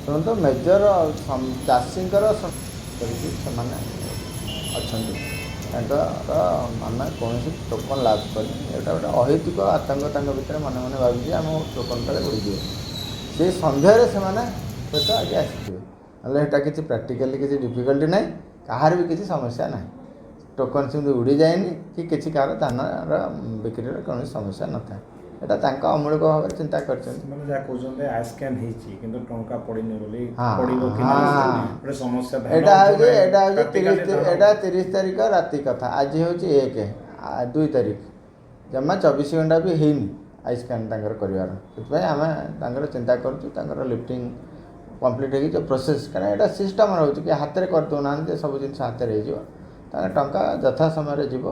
ଶୁଣନ୍ତୁ ମେଜର ଚାଷୀଙ୍କର ସେମାନେ ଅଛନ୍ତି ତାଙ୍କର ଆମେ କୌଣସି ଟୋକନ ଲାଭ କରିନି। ଏଇଟା ଗୋଟେ ଅହୈତୁକ ଆତଙ୍କ ତାଙ୍କ ଭିତରେ ମନେ ମନେ ଭାବିକି ଆମ ଟୋକନଟାରେ ଉଡ଼ିଯିବ। ସେଇ ସନ୍ଦେହରେ ସେମାନେ ହୁଏତ ଆଜି ଆସିଥିବେ, ନହେଲେ ଏଇଟା କିଛି ପ୍ରାକ୍ଟିକାଲି କିଛି ଡିଫିକଲ୍ଟି ନାହିଁ, କାହାର ବି କିଛି ସମସ୍ୟା ନାହିଁ। ଟୋକନ ସେମିତି ଉଡ଼ିଯାଏନି କି କିଛି କାହାର ଧାନର ବିକ୍ରିର କୌଣସି ସମସ୍ୟା ନଥାଏ। ଏଇଟା ତାଙ୍କ ଅମୂଳିକ ଭାବରେ ଚିନ୍ତା କରିଛନ୍ତି। ମାନେ ଯାହା କହୁଛନ୍ତି ସ୍କାନ୍ ହେଇଛି କିନ୍ତୁ ଟଙ୍କା ପଡ଼ିନି ବୋଲି ହଁ ପଡ଼ିବ କି ହଁ ଗୋଟେ ସମସ୍ୟା ଏଇଟା ହେଉଛି 30 ତାରିଖ ରାତି କଥା। ଆଜି ହେଉଛି 2 ତାରିଖ, ଜମା 24 ଘଣ୍ଟା ବି ହେଇନି ଆଇ ସ୍କାନ୍ ତାଙ୍କର କରିବାର। ସେଥିପାଇଁ ଆମେ ତାଙ୍କର ଚିନ୍ତା କରୁଛୁ ତାଙ୍କର ଲିଫ୍ଟିଂ କମ୍ପ୍ଲିଟ୍ ହେଇକି ଯେଉଁ ପ୍ରୋସେସ୍, କାରଣ ଏଇଟା ସିଷ୍ଟମ୍ ରହୁଛି କି ହାତରେ କରିଦେଉନାହାନ୍ତି ଯେ ସବୁ ଜିନିଷ ହାତରେ ହେଇଯିବ। ତାଙ୍କ ଟଙ୍କା ଯଥା ସମୟରେ ଯିବ।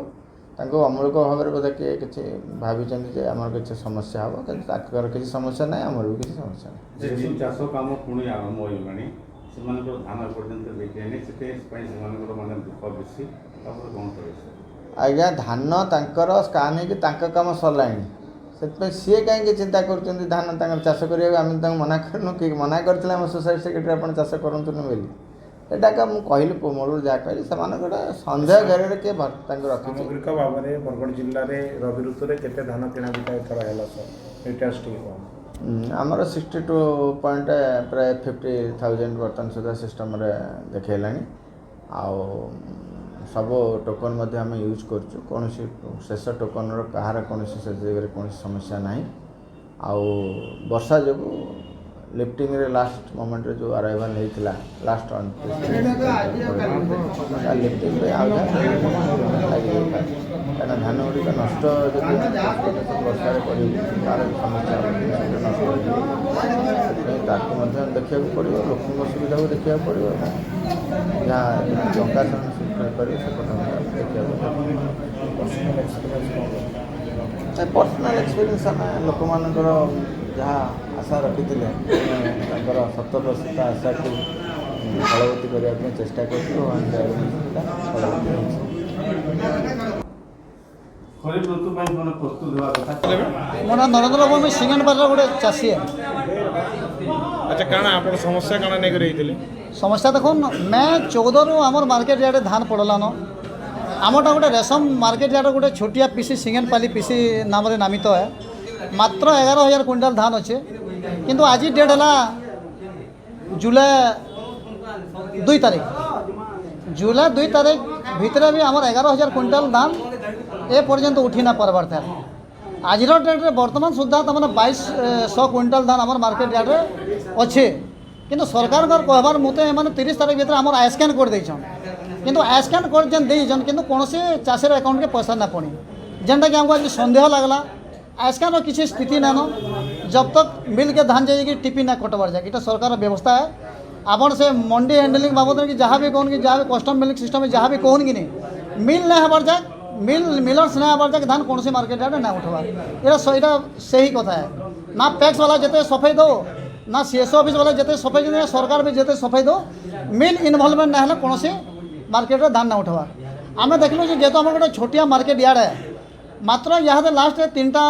ତାଙ୍କୁ ଅମୂଳିକ ଭାବରେ ବୋଧେ କିଏ କିଛି ଭାବିଛନ୍ତି ଯେ ଆମର କିଛି ସମସ୍ୟା ହେବ, କିନ୍ତୁ ତାଙ୍କର କିଛି ସମସ୍ୟା ନାହିଁ, ଆମର ବି କିଛି ସମସ୍ୟା ନାହିଁ। ଯେହେତୁ ଚାଷ କାମ ପୁଣି ଆରମ୍ଭ ହୋଇଗଲାଣି, ସେମାନଙ୍କର ଧାନ ପର୍ଯ୍ୟନ୍ତ ବିକ୍ରିନି, ସେଥିପାଇଁ ସେମାନଙ୍କର ମାନେ ଦୁଃଖ ବେଶୀ। ତାପରେ କ'ଣ କରିବେ? ଆଜ୍ଞା ଧାନ ତାଙ୍କର ସ୍କାନ୍ ହେଇକି ତାଙ୍କ କାମ ସରିଲାଣି, ସେଥିପାଇଁ ସିଏ କାହିଁକି ଚିନ୍ତା କରୁଛନ୍ତି ଧାନ ତାଙ୍କର ଚାଷ କରିବାକୁ? ଆମେ ତାଙ୍କୁ ମନା କରିନୁ କି? ମନା କରିଥିଲେ ଆମ ସୋସାଇଟି ସେକ୍ରେଟାରୀ ଆପଣ ଚାଷ କରନ୍ତୁନି ବୋଲି। ଏଇଟାକା ମୁଁ କହିଲି ମୂଳରୁ ଯାହା କହିଲି, ସେମାନଙ୍କ ଗୋଟେ ସନ୍ଦେହ ଘେରରେ କିଏ ତାଙ୍କୁ ରଖିଛି। ସାମଗ୍ରିକ ଭାବରେ ବରଗଡ଼ ଜିଲ୍ଲାରେ ରବି ଋତୁରେ କେତେ ଧାନ କିଣା ବିକା ଏଥର ହେଲା ସାର୍? ଡିଟେଲ୍ସ ଟିକେ କଣ? ଆମର 62 ପଏଣ୍ଟ ପ୍ରାୟ 50,000 ବର୍ତ୍ତମାନ ସୁଦ୍ଧା ସିଷ୍ଟମ୍ରେ ଦେଖେଇଲାଣି। ଆଉ ସବୁ ଟୋକନ୍ ମଧ୍ୟ ଆମେ ୟୁଜ୍ କରୁଛୁ। କୌଣସି ଶେଷ ଟୋକନ୍ର କାହାର କୌଣସି ସେ ଜାଗାରେ କୌଣସି ସମସ୍ୟା ନାହିଁ। ଆଉ ବର୍ଷା ଯୋଗୁଁ ଲିଫ୍ଟିଂରେ ଲାଷ୍ଟ ମୋମେଣ୍ଟରେ ଯେଉଁ ଆରାଇଭାଲ୍ ହେଇଥିଲା ଲାଷ୍ଟ ଲିଫ୍ଟିଂ ପାଇଁ ଆଉ ଲାଗିଯାଇପାରେ, କାରଣ ଧାନ ଗୁଡ଼ିକ ନଷ୍ଟ ଯଦି ବର୍ଷାରେ ପଡ଼ିବ ତା'ର ବି ସମସ୍ୟା ହେବ, ନଷ୍ଟ ହୋଇଯିବ। ସେଥିପାଇଁ ତାକୁ ମଧ୍ୟ ଦେଖିବାକୁ ପଡ଼ିବ, ଲୋକଙ୍କ ସୁବିଧାକୁ ଦେଖିବାକୁ ପଡ଼ିବ, ଯାହା ଟଙ୍କା ସେମାନେ ସୁବିଧା କରିବେ ସେ କଥା ମଧ୍ୟ ଦେଖିବାକୁ ପଡ଼ିବ। ପର୍ସନାଲ୍ ଏକ୍ସପିରିଏନ୍ସ ଆମେ ଲୋକମାନଙ୍କର ଯାହା ଆଶା ରଖିଥିଲେ ତାଙ୍କର 100% ଆଶାକୁ ଫଳବତୀ କରିବା ପାଇଁ ଚେଷ୍ଟା କରୁଛୁ। ଫଳବତୀ ହେଉଛି। ଖରିଫ ଋତୁ ପାଇଁ ମାନେ ପ୍ରସ୍ତୁତ ହେବା କଥା। ମୋ ନାଁ ନରେନ୍ଦ୍ର ବାବୁ, ମୁଇଁ ସିଙ୍ଗେନପାଟର ଗୋଟେ ଚାଷୀ। ଆଚ୍ଛା କାଣା ଆପଣ ସମସ୍ୟା କାଣା ନେଇକରି ହେଇଥିଲେ? ସମସ୍ୟା ଦେଖୁନ୍, ମେ 14 আমার মার্কেট ইয়ার্ডে ধান পড়লান। আমারটা গোটে রেশম মার্কেট ইয়ার্ডে গোটে ছোটিয়া পিসি সিঙ্গেনপালি পিসি নামে নামিত হয়ে মাত্র 11,000 কুইন্টাল ধান অছে। কিন্তু আজি ডেট হল জুলাই 2 তারিখ। জুলাই 2 তারিখ ভিতরে বি আমার 11,000 কুইন্টাল ধান এ পর্যন্ত উঠি না পারবার থাকে। আজর ডেটে বর্তমান সুদ্ধা তার 2200 কুইন্টাল ধান আমার মার্কেট ইয়ার্ডে অছে। কিন্তু সরকার কহবার মতে মানে 30 তারিখ ভিতরে আমার আইস্ক্যান করে দিয়েছেন। কিন্তু আইস্ক্যান করে যেন দিয়েছেন কিন্তু কৌশি চাষের অ্যাকাউন্টকে পয়সা না পড়ি, যেটাকি আমাকে আজ সন্দেহ লাগলা। আইস্ক্যানর কিছু স্থিতি নেন जब तक मिल के धान जाइए टिपी ना कटबार जाए, ये सरकार व्यवस्था है। आपन से मंडी हैंडलिंग बाबद में कि जहाँ भी कहन कि जहाँ भी कस्टम मिलिंग सिस्टम में जहाँ भी कहन कि नहीं मिल नहीं हबार जाए, मिलर्स नहीं हबार जाए धान कौन सी मार्केट यार्ड ना उठवा। ये सही कथा है ना। पैक्स वाला जिते सफाई दो ना सीएसओ ऑफिस वाला जिते सफाई दो, सरकार भी जिते सफाई दो, मिल इनवल्वमेंट ना कौन सी मार्केट धान ना उठवा। आम देखलु जेहेतु आम गोटे छोटिया मार्केट यार्ड है, मात्र यहाँ लास्ट 3टा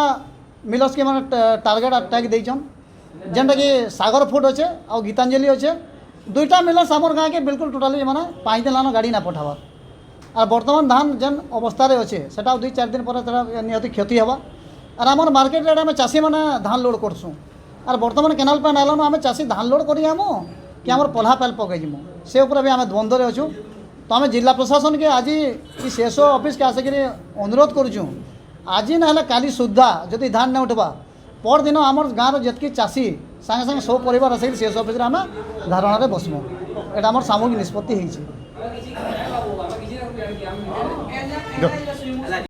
मिलर्स के मैंने टार्गेट टैग देन, जेनटा कि सागर फूड अच्छे और गीतांजलि अच्छे। 2टा मिलर्स आमर गाँव के बिल्कुल टोटाली मैंने 5 दिन लान गाड़ी ना पठाबार। और बर्तमान धान जेन अवस्था अच्छे से 2-4 दिन पर निहती क्षति हवा। और आम मार्केट रेट आम चाषी मैंने धान लोड करसूँ। और बर्तमान केनाल पैन आलान आम चाषी धान लोड करी आम कि आम पल्हा पैल पकईमु से भी आम द्वंद्व अच्छू। तो आम जिला प्रशासन के आज सीएसओ ऑफिस के आसिक अनुरोध करुँ, आज ना काली सुधा जदि धान नहीं उठवा पर दिन आम गाँव जितकी चाषी सागे सागे सब परिवार आसिक सीएसओ ऑफिस आम धारणा बसमु। यहाँ आम सामूहिक निष्पत्ति।